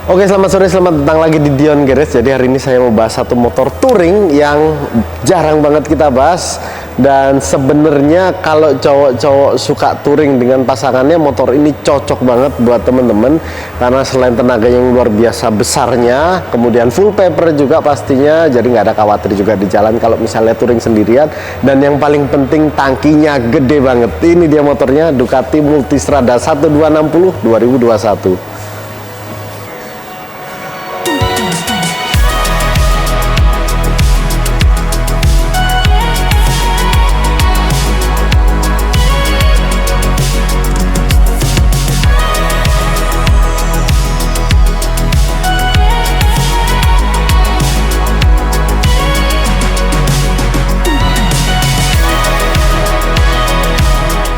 Oke, selamat sore, selamat datang lagi di Dion Garage. Jadi hari ini saya mau bahas satu motor touring yang jarang banget kita bahas. Dan sebenarnya kalau cowok-cowok suka touring dengan pasangannya, motor ini cocok banget buat temen-temen. Karena selain tenaga yang luar biasa besarnya, kemudian full paper juga pastinya. Jadi nggak ada khawatir juga di jalan kalau misalnya touring sendirian. Dan yang paling penting, tangkinya gede banget. Ini dia motornya, Ducati Multistrada 1260 2021.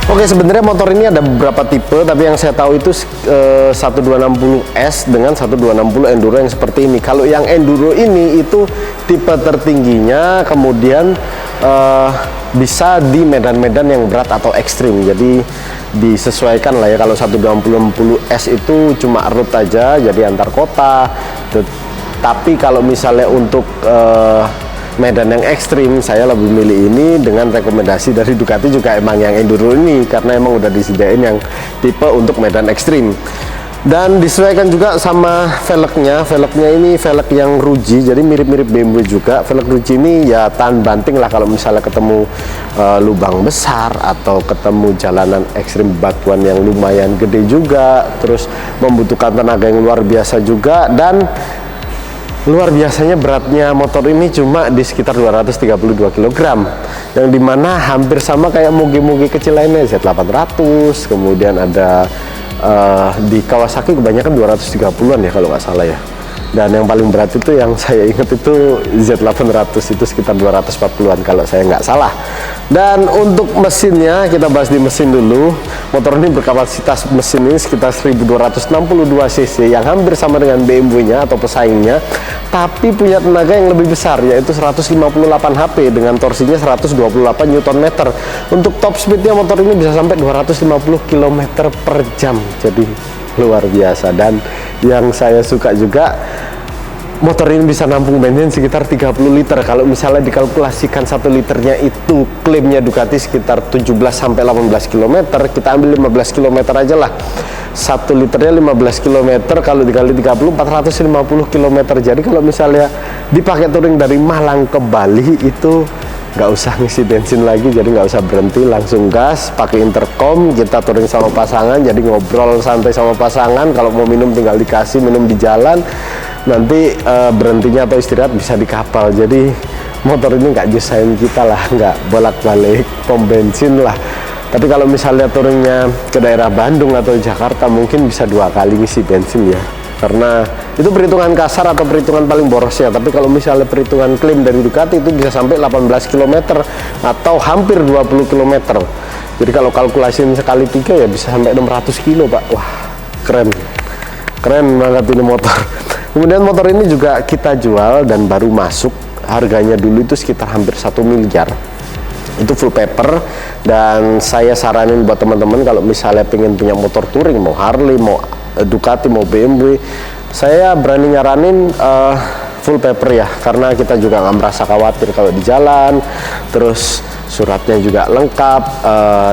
Oke, sebenarnya motor ini ada beberapa tipe, tapi yang saya tahu itu 1260S dengan 1260 Enduro yang seperti ini. Kalau yang Enduro ini itu tipe tertingginya, kemudian bisa di medan-medan yang berat atau ekstrim. Jadi disesuaikan lah ya. Kalau 1260S itu cuma road aja, jadi antar kota. Tapi kalau misalnya untuk medan yang ekstrim, saya lebih milih ini dengan rekomendasi dari Ducati juga emang yang Enduro ini, karena emang udah disediain yang tipe untuk medan ekstrim. Dan disesuaikan juga sama velgnya. Velgnya ini velg yang Ruji, jadi mirip-mirip BMW juga. Velg Ruji ini ya tahan banting lah kalau misalnya ketemu lubang besar atau ketemu jalanan ekstrim, batuan yang lumayan gede juga, terus membutuhkan tenaga yang luar biasa juga. Dan luar biasanya beratnya motor ini cuma di sekitar 232 kg, yang dimana hampir sama kayak moge-moge kecil lainnya, Z800, kemudian ada di Kawasaki kebanyakan 230-an ya kalau nggak salah ya. Dan yang paling berat itu yang saya ingat itu Z800, itu sekitar 240-an kalau saya nggak salah. Dan untuk mesinnya, kita bahas di mesin dulu. Motor ini berkapasitas mesin ini sekitar 1262 cc, yang hampir sama dengan BMW-nya atau pesaingnya, tapi punya tenaga yang lebih besar, yaitu 158 HP dengan torsinya 128 Nm. Untuk top speednya motor ini bisa sampai 250 km per jam, jadi luar biasa. Dan yang saya suka juga, motor ini bisa nampung bensin sekitar 30 liter. Kalau misalnya dikalkulasikan 1 liternya itu klaimnya Ducati sekitar 17-18 km, kita ambil 15 km aja lah. 1 liternya 15 km, kalau dikali 30, 450 km. Jadi kalau misalnya dipakai touring dari Malang ke Bali itu nggak usah ngisi bensin lagi, jadi nggak usah berhenti, langsung gas, pakai intercom, kita touring sama pasangan, jadi ngobrol santai sama pasangan. Kalau mau minum tinggal dikasih minum di jalan, nanti berhentinya atau istirahat bisa di kapal. Jadi motor ini nggak nyusahin kita lah, nggak bolak-balik pom bensin lah. Tapi kalau misalnya touringnya ke daerah Bandung atau Jakarta, mungkin bisa 2 kali ngisi bensin ya, karena itu perhitungan kasar atau perhitungan paling borosnya. Tapi kalau misalnya perhitungan klaim dari Ducati itu bisa sampai 18 km atau hampir 20 km. Jadi kalau kalkulasiin sekali 3 ya bisa sampai 600 kilo Pak. Wah, keren banget ini motor. Kemudian motor ini juga kita jual dan baru masuk, harganya dulu itu sekitar hampir 1 miliar. Itu full paper. Dan saya saranin buat teman-teman kalau misalnya pengen punya motor touring, mau Harley, mau Ducati, mau BMW, saya berani nyaranin full paper ya, karena kita juga nggak merasa khawatir kalau di jalan. Terus suratnya juga lengkap,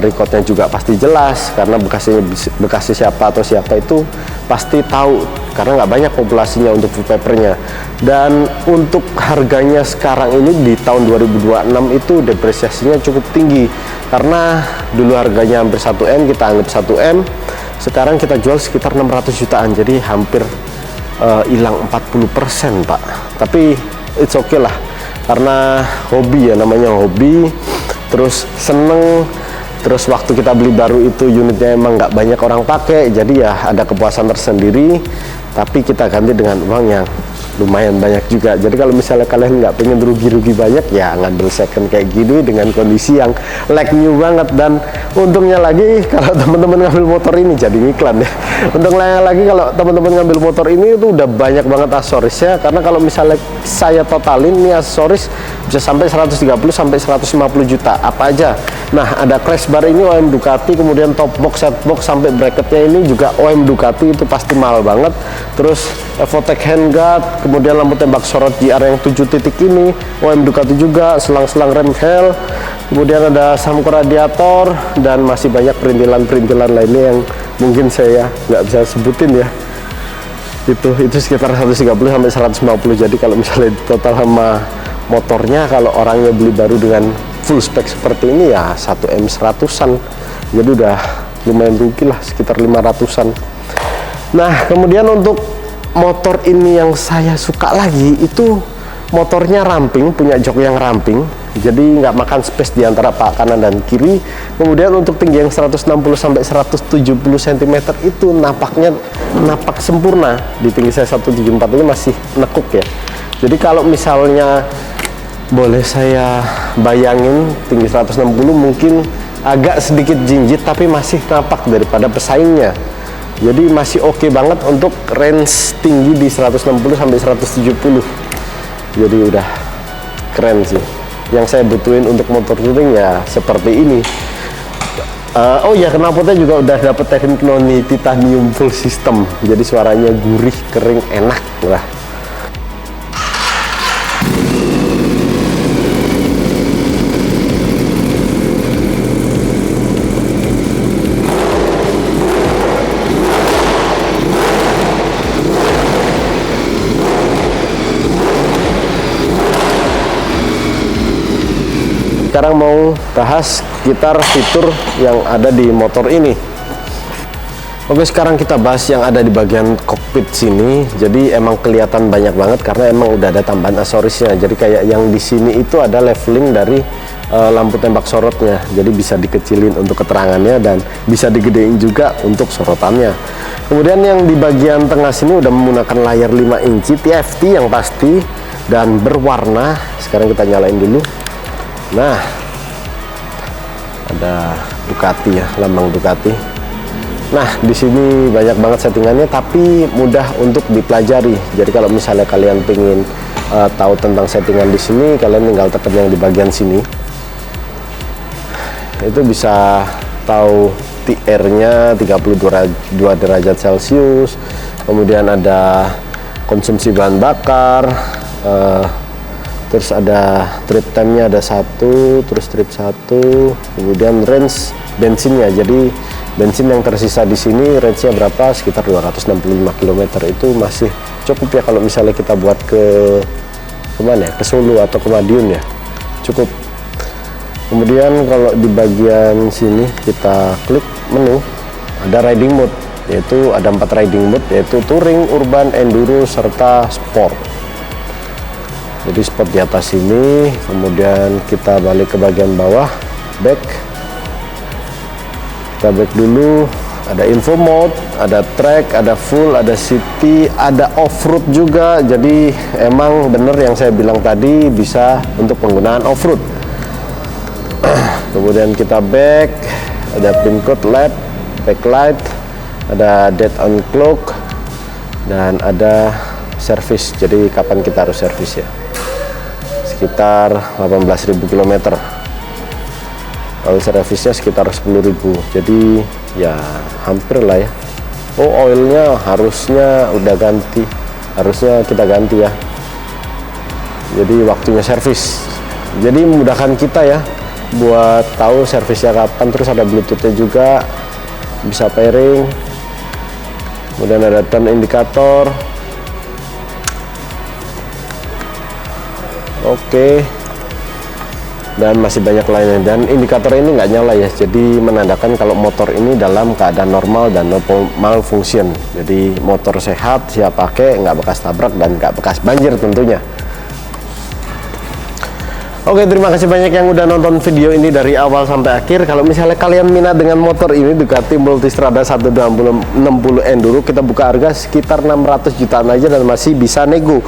recordnya juga pasti jelas, karena bekasnya siapa atau siapa itu pasti tahu, karena nggak banyak populasinya untuk full papernya. Dan untuk harganya sekarang ini di tahun 2026 itu depresiasinya cukup tinggi, karena dulu harganya hampir 1M, kita anggap 1M, sekarang kita jual sekitar 600 jutaan, jadi hampir hilang 40% Pak. Tapi it's okay lah, karena hobi ya, namanya hobi, terus seneng. Terus waktu kita beli baru itu unitnya emang nggak banyak orang pakai, jadi ya ada kepuasan tersendiri. Tapi kita ganti dengan uang yang lumayan banyak juga. Jadi kalau misalnya kalian nggak pengen rugi-rugi banyak, ya ngambil second kayak gini dengan kondisi yang like new banget. Dan untungnya lagi kalau teman-teman ngambil motor ini, jadi iklan ya, untungnya lagi kalau teman-teman ngambil motor ini itu udah banyak banget aksesorisnya. Karena kalau misalnya saya totalin nih aksesoris bisa sampai 130 sampai 150 juta apa aja. Nah, ada crash bar ini OM Ducati, kemudian top box, set box, sampai bracketnya ini juga OM Ducati, itu pasti mahal banget. Terus Evotech handguard, kemudian lampu tembak sorot GR yang 7 titik ini OM Ducati juga, selang-selang rem hell, kemudian ada Samco radiator, dan masih banyak perintilan-perintilan lainnya yang mungkin saya nggak bisa sebutin ya. Itu sekitar 130 sampai 150. Jadi kalau misalnya total sama motornya, kalau orangnya beli baru dengan full spek seperti ini ya 1M 100-an, jadi udah lumayan rugi lah, sekitar 500-an. Nah, kemudian untuk motor ini yang saya suka lagi itu motornya ramping, punya jok yang ramping, jadi nggak makan space di antara pak kanan dan kiri. Kemudian untuk tinggi yang 160 sampai 170 cm itu napak sempurna. Di tinggi saya 174 ini masih nekuk ya. Jadi kalau misalnya boleh saya bayangin, tinggi 160 mungkin agak sedikit jinjit, tapi masih napak daripada pesaingnya. Jadi masih oke banget untuk range tinggi di 160 sampai 170. Jadi udah keren sih. Yang saya butuhin untuk motor touring ya seperti ini. Oh ya, knalpotnya juga udah dapet teknik noni titanium full system. Jadi suaranya gurih, kering, enak lah. Sekarang mau bahas sekitar fitur yang ada di motor ini. Oke, sekarang kita bahas yang ada di bagian kokpit sini. Jadi emang kelihatan banyak banget karena emang udah ada tambahan aksesorisnya. Jadi kayak yang di sini itu ada leveling dari lampu tembak sorotnya. Jadi bisa dikecilin untuk keterangannya dan bisa digedein juga untuk sorotannya. Kemudian yang di bagian tengah sini udah menggunakan layar 5 inci TFT yang pasti dan berwarna. Sekarang kita nyalain dulu. Nah, ada Ducati ya, lambang Ducati. Nah, di sini banyak banget settingannya, tapi mudah untuk dipelajari. Jadi kalau misalnya kalian pengen tahu tentang settingan di sini, kalian tinggal tekan yang di bagian sini. Itu bisa tahu TR-nya 32 derajat Celcius. Kemudian ada konsumsi bahan bakar. Terus ada trip time-nya ada 1, terus trip 1, kemudian range bensinnya. Jadi bensin yang tersisa di sini range-nya berapa? Sekitar 265 km. Itu masih cukup ya kalau misalnya kita buat ke mana ya? Ke Solo atau ke Madiun ya. Cukup. Kemudian kalau di bagian sini kita klik menu, ada riding mode, yaitu ada 4 riding mode, yaitu touring, urban, enduro, serta sport. Jadi spot di atas ini. Kemudian kita balik ke bagian bawah, back. Kita back dulu. Ada info mode, ada track, ada full, ada city, ada off-road juga. Jadi emang bener yang saya bilang tadi, bisa untuk penggunaan off-road. Kemudian kita back, ada pin code LED, backlight, ada dead on clock, dan ada service. Jadi kapan kita harus service ya? Sekitar 18.000 km. Kalau servisnya sekitar 10.000. Jadi ya hampir lah ya. Oh, oilnya harusnya udah ganti, harusnya kita ganti ya. Jadi waktunya servis. Jadi memudahkan kita ya buat tahu servisnya kapan. Terus ada bluetoothnya juga, bisa pairing. Kemudian ada turn indikator. Oke. Dan masih banyak lainnya. Dan indikator ini nggak nyala ya, jadi menandakan kalau motor ini dalam keadaan normal dan no malfunction. Jadi motor sehat, siap pakai, nggak bekas tabrak dan nggak bekas banjir tentunya. Oke, terima kasih banyak yang udah nonton video ini dari awal sampai akhir. Kalau misalnya kalian minat dengan motor ini, Ducati Multistrada 160 Enduro, kita buka harga sekitar 600 jutaan aja dan masih bisa nego.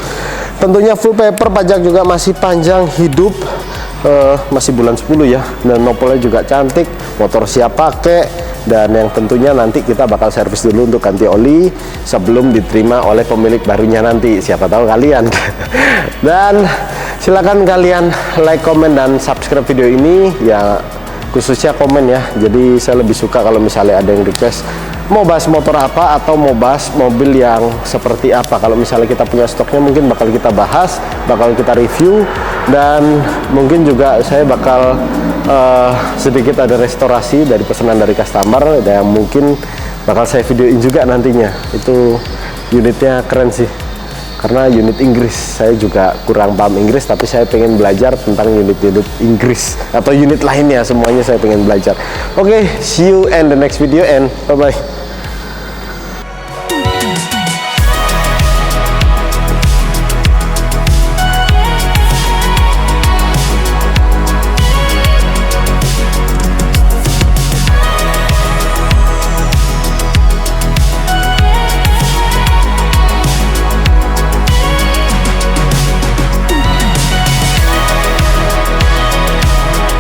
Tentunya full paper, pajak juga masih panjang hidup, masih bulan 10 ya, dan nopolnya juga cantik, motor siap pakai. Dan yang tentunya nanti kita bakal servis dulu untuk ganti oli sebelum diterima oleh pemilik barunya nanti, siapa tahu kalian. Dan silakan kalian like, komen, dan subscribe video ini ya, khususnya komen ya. Jadi saya lebih suka kalau misalnya ada yang request mau bahas motor apa atau mau bahas mobil yang seperti apa. Kalau misalnya kita punya stoknya mungkin bakal kita bahas, bakal kita review, dan mungkin juga saya bakal sedikit ada restorasi dari pesanan dari customer dan mungkin bakal saya videoin juga nantinya. Itu unitnya keren sih, karena unit Inggris. Saya juga kurang paham Inggris, tapi saya pengen belajar tentang unit-unit Inggris atau unit lainnya, semuanya saya pengen belajar. Oke, see you in the next video and bye bye.